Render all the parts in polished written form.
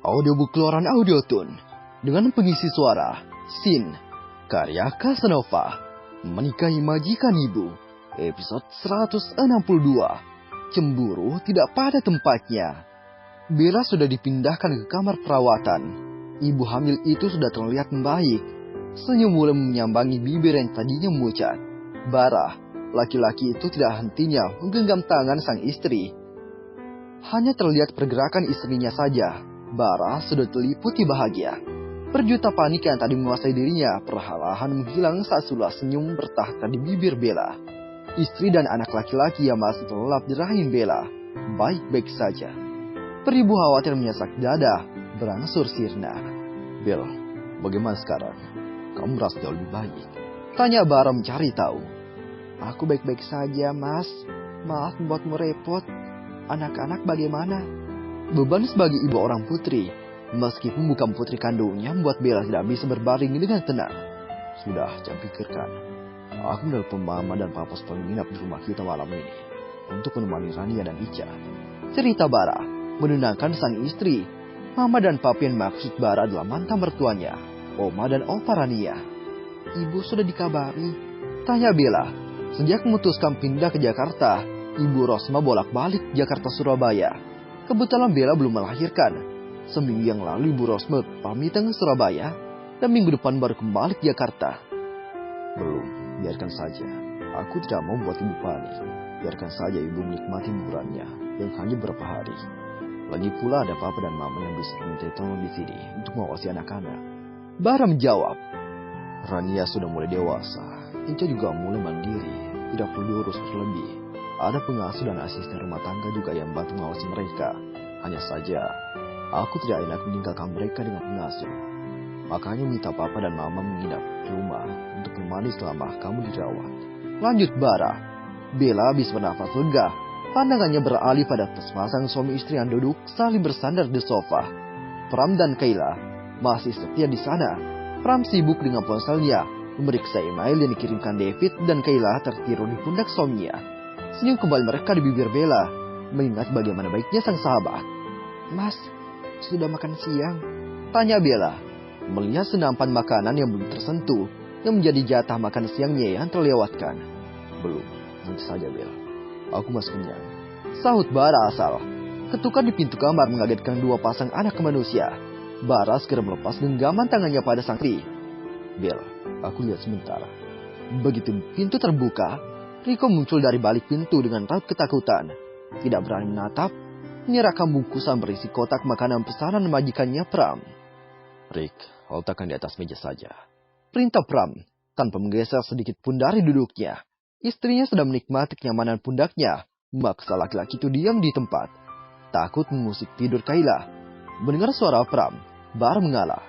Audiobook keluaran Audiotune dengan pengisi suara Sin, karya Casanova, Menikahi Majikan Ibu, episode 162. Cemburu tidak pada tempatnya. Bella sudah dipindahkan ke kamar perawatan. Ibu hamil itu sudah terlihat membaik. Senyum mulai menyambangi bibir yang tadinya memucat. Bara, laki-laki itu tidak hentinya menggenggam tangan sang istri. Hanya terlihat pergerakan istrinya saja. Bara sudah terliputi bahagia. Perjuta panik yang tadi menguasai dirinya perlahan menghilang saat sulah senyum bertahta di bibir Bella. Istri dan anak laki-laki yang masih terlelap di rahim Bella baik-baik saja. Beribu khawatir menyasak dada, berangsur sirna. "Bella, bagaimana sekarang? Kamu merasa jauh lebih baik?" tanya Bara mencari tahu. "Aku baik-baik saja, Mas. Maaf membuatmu repot. Anak-anak bagaimana?" Beban sebagai ibu orang putri, meskipun bukan putri kandungnya, membuat Bella tidak bisa berbaring dengan tenang. "Sudah, jangan pikirkan. Aku menelpon Mama dan Papa supaya menginap di rumah kita malam ini untuk menemani Rania dan Ica," cerita Bara, menenangkan sang istri. Mama dan Papa yang maksud Bara adalah mantan mertuanya, Oma dan Opa Rania. "Ibu sudah dikabari?" tanya Bella. Sejak memutuskan pindah ke Jakarta, Ibu Rosma bolak-balik Jakarta-Surabaya. Kebetulan Bella belum melahirkan. Seminggu yang lalu Ibu Rosma pamitan ke Surabaya, dan minggu depan baru kembali ke Jakarta. "Belum, biarkan saja. Aku tidak mau membuat ibu panik. Biarkan saja ibu menikmati liburannya yang hanya beberapa hari. Lagi pula ada Papa dan Mama yang bisa minta tolong di sini untuk mengawasi anak-anak." Bara menjawab. "Rania sudah mulai dewasa. Ica juga mulai mandiri. Tidak perlu urus berlebih. Ada pengasuh dan asisten rumah tangga juga yang bantu mengawasi mereka. Hanya saja, aku tidak enak meninggalkan mereka dengan pengasuh. Makanya minta Papa dan Mama menginap di rumah untuk menemani selama kamu dirawat," lanjut Bara. Bella habis bernafas lega. Pandangannya beralih pada sepasang suami istri yang duduk saling bersandar di sofa. Pram dan Kayla masih setia di sana. Pram sibuk dengan ponselnya, memeriksa email yang dikirimkan David, dan Kayla tertidur di pundak suaminya. Senyum kembali mereka di bibir Bella, mengingat bagaimana baiknya sang sahabat. "Mas, sudah makan siang?" tanya Bella, melihat senampan makanan yang belum tersentuh, yang menjadi jatah makan siangnya yang terlewatkan. "Belum, nanti saja Bella. Aku masih kenyang," sahut Bara asal. Ketukan di pintu kamar mengagetkan dua pasang anak manusia. Bara segera melepas genggaman tangannya pada sang istri. "Bella, aku lihat sebentar." Begitu pintu terbuka, Rico muncul dari balik pintu dengan raut ketakutan. Tidak berani menatap, menyerahkan bungkusan berisi kotak makanan pesanan majikannya Pram. "Rick, letakkan di atas meja saja," perintah Pram, tanpa menggeser sedikit pun dari duduknya. Istrinya sedang menikmati kenyamanan pundaknya, memaksa laki-laki itu diam di tempat. Takut mengusik tidur Kayla. Mendengar suara Pram, Bara mengalah.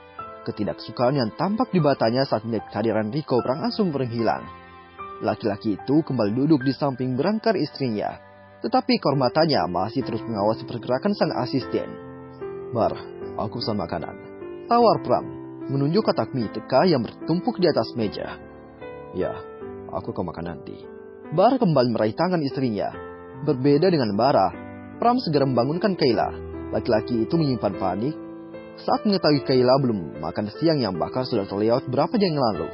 Ketidaksukaan yang tampak di matanya saat melihat kehadiran Rico berangsur menghilang. Laki-laki itu kembali duduk di samping berangkar istrinya, tetapi kehormatannya masih terus mengawasi pergerakan sang asisten. "Bar, aku pesan makanan," tawar Pram, menunjuk kotak mie teka yang bertumpuk di atas meja. "Ya, aku akan makan nanti." Bar kembali meraih tangan istrinya. Berbeda dengan Bara, Pram segera membangunkan Kayla. Laki-laki itu menyimpan panik saat mengetahui Kayla belum makan siang yang bahkan sudah terlewat berapa jam yang lalu.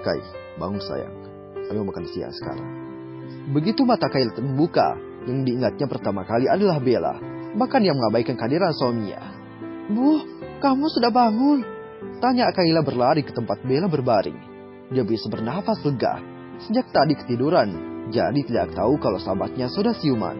"Kay, bangun sayang. Ayo makan siang sekarang." Begitu mata Kayla terbuka, yang diingatnya pertama kali adalah Bella, bahkan yang mengabaikan kehadiran suaminya. "Bu, kamu sudah bangun?" tanya Kayla berlari ke tempat Bella berbaring. Dia bisa bernafas lega. Sejak tadi ketiduran, jadi tidak tahu kalau sahabatnya sudah siuman.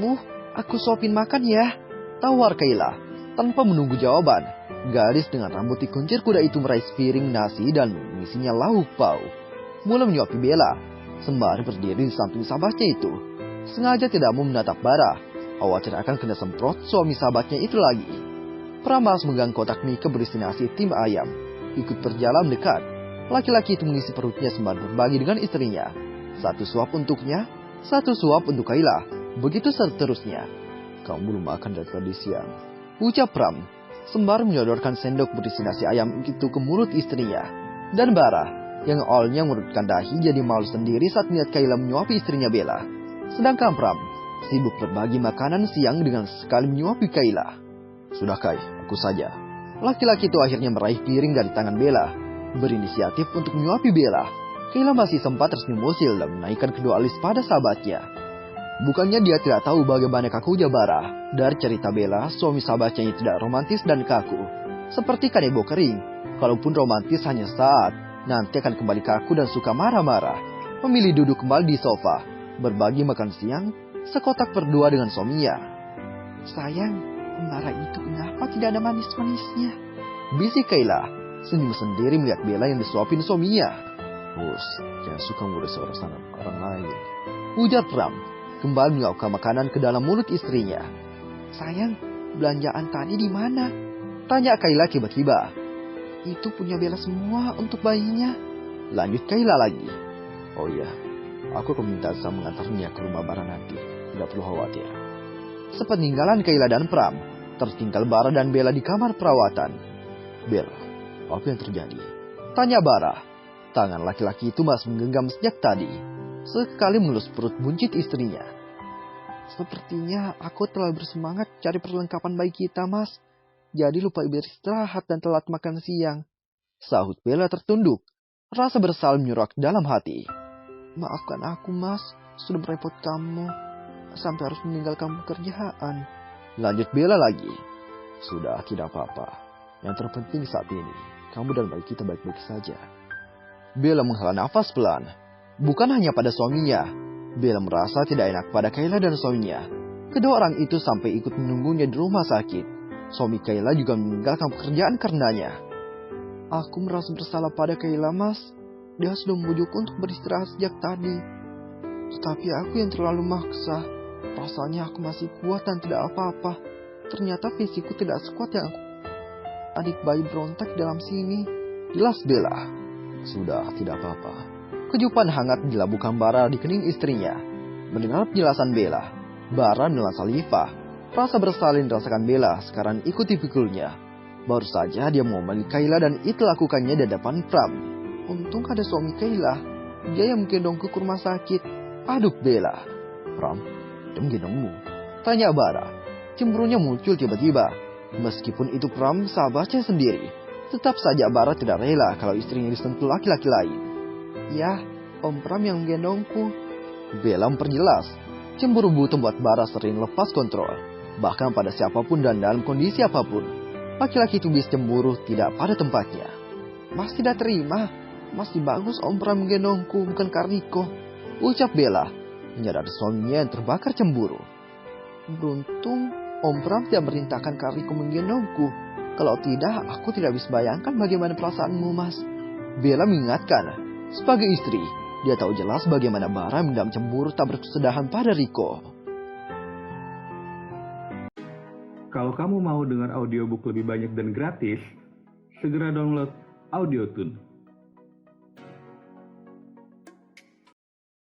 "Bu, aku suapin makan ya," tawar Kayla. Tanpa menunggu jawaban, gadis dengan rambut dikuncir kuda itu meraih sepiring nasi dan mengisinya lauk pauk. Mulai menyuapi Bella, sembari berdiri di samping sahabatnya itu. Sengaja tidak mau menatap Bara, khawatir akan kena semprot suami sahabatnya itu lagi. Pramas megang kotak mie berisi nasi tim ayam, ikut berjalan dekat. Laki-laki itu mengisi perutnya sembari berbagi dengan istrinya. Satu suap untuknya, satu suap untuk Kayla, begitu seterusnya. "Kamu belum makan dari tadi siang," ucap Pram, sembari menyodorkan sendok berisi nasi ayam itu ke mulut istrinya. Dan Bara, yang awalnya merutkan dahi, jadi malu sendiri saat melihat Kayla menyuapi istrinya Bella. Sedangkan Pram sibuk berbagi makanan siang dengan sekali menyuapi Kayla. Sudah Kai, aku saja. Laki-laki itu akhirnya meraih piring dari tangan Bella, berinisiatif untuk menyuapi Bella. Kayla masih sempat tersenyum usil dan menaikkan kedua alis pada sahabatnya. Bukannya dia tidak tahu bagaimana kakunya Bara. Dari cerita Bella, suami sahabatnya yang tidak romantis dan kaku. Seperti kanebo kering, kalaupun romantis hanya saat, nanti akan kembali kaku dan suka marah-marah. Memilih duduk kembali di sofa, berbagi makan siang, sekotak berdua dengan suaminya. Sayang, Bara itu kenapa tidak ada manis-manisnya? Bisik Kayla, senyum sendiri melihat Bella yang disuapin suaminya. Bos, jangan suka ngurus urusan orang lain. Ujar Pram, kembali mengaukkan makanan ke dalam mulut istrinya. Sayang, belanjaan tadi di mana? Tanya Kayla tiba-tiba. Itu punya Bella semua untuk bayinya. Lanjut Kayla lagi. Oh iya, aku akan minta Sam mengantarnya ke rumah Bara nanti. Tidak perlu khawatir. Sepeninggalan Kayla dan Pram, tertinggal Bara dan Bella di kamar perawatan. Bella, apa yang terjadi? Tanya Bara. Tangan laki-laki itu masih menggenggam sejak tadi. Sekali mengelus perut buncit istrinya. Sepertinya aku terlalu bersemangat cari perlengkapan bayi kita, Mas. Jadi lupa beristirahat dan telat makan siang. Sahut Bella tertunduk. Rasa bersalah menyurak dalam hati. Maafkan aku, Mas. Sudah merepot kamu. Sampai harus meninggalkan pekerjaan. Lanjut Bella lagi. Sudah, tidak apa-apa. Yang terpenting saat ini, kamu dan bayi kita baik-baik saja. Bella menghela nafas pelan. Bukan hanya pada suaminya. Bella merasa tidak enak pada Kayla dan suaminya. Kedua orang itu sampai ikut menunggunya di rumah sakit. Suami Kayla juga meninggalkan pekerjaan karenanya. Aku merasa bersalah pada Kayla, Mas. Dia sudah membujukku untuk beristirahat sejak tadi. Tetapi aku yang terlalu maksa. Rasanya aku masih kuat dan tidak apa-apa. Ternyata fisikku tidak sekuat yang aku. Adik bayi berontak dalam sini. Jelas Bella. Sudah, tidak apa-apa. Kejupan hangat dilabuhkan Bara di kening istrinya. Mendengar penjelasan Bella, Bara menelan salivah. Rasa bersalah yang dirasakan Bella sekarang ikut dipikulnya. Baru saja dia mau memilih Kayla dan itu lakukannya di depan Pram. Untung ada suami Kayla. Dia yang menggendongku ke rumah sakit. Aduk Bella. Pram, dia menggendongmu? Tanya Bara. Cemburunya muncul tiba-tiba. Meskipun itu Pram sahabatnya sendiri. Tetap saja Bara tidak rela kalau istrinya disentuh laki-laki lain. Ya, Om Pram yang menggendongku. Bella memperjelas. Cemburu buta membuat Bara sering lepas kontrol. Bahkan pada siapapun dan dalam kondisi apapun. Laki-laki itu bisa cemburu tidak pada tempatnya. Mas tidak terima. Masih bagus Om Pram menggendongku, bukan Kariko. Ucap Bella, menyadari suaminya yang terbakar cemburu. Beruntung Om Pram tidak merintahkan Kariko menggendongku. Kalau tidak, aku tidak bisa bayangkan bagaimana perasaanmu, Mas. Bella mengingatkan, sebagai istri, dia tahu jelas bagaimana Bara mendam cemburu tak berkesudahan pada Riko. Kalau kamu mau dengar audiobook lebih banyak dan gratis, segera download Audiotune.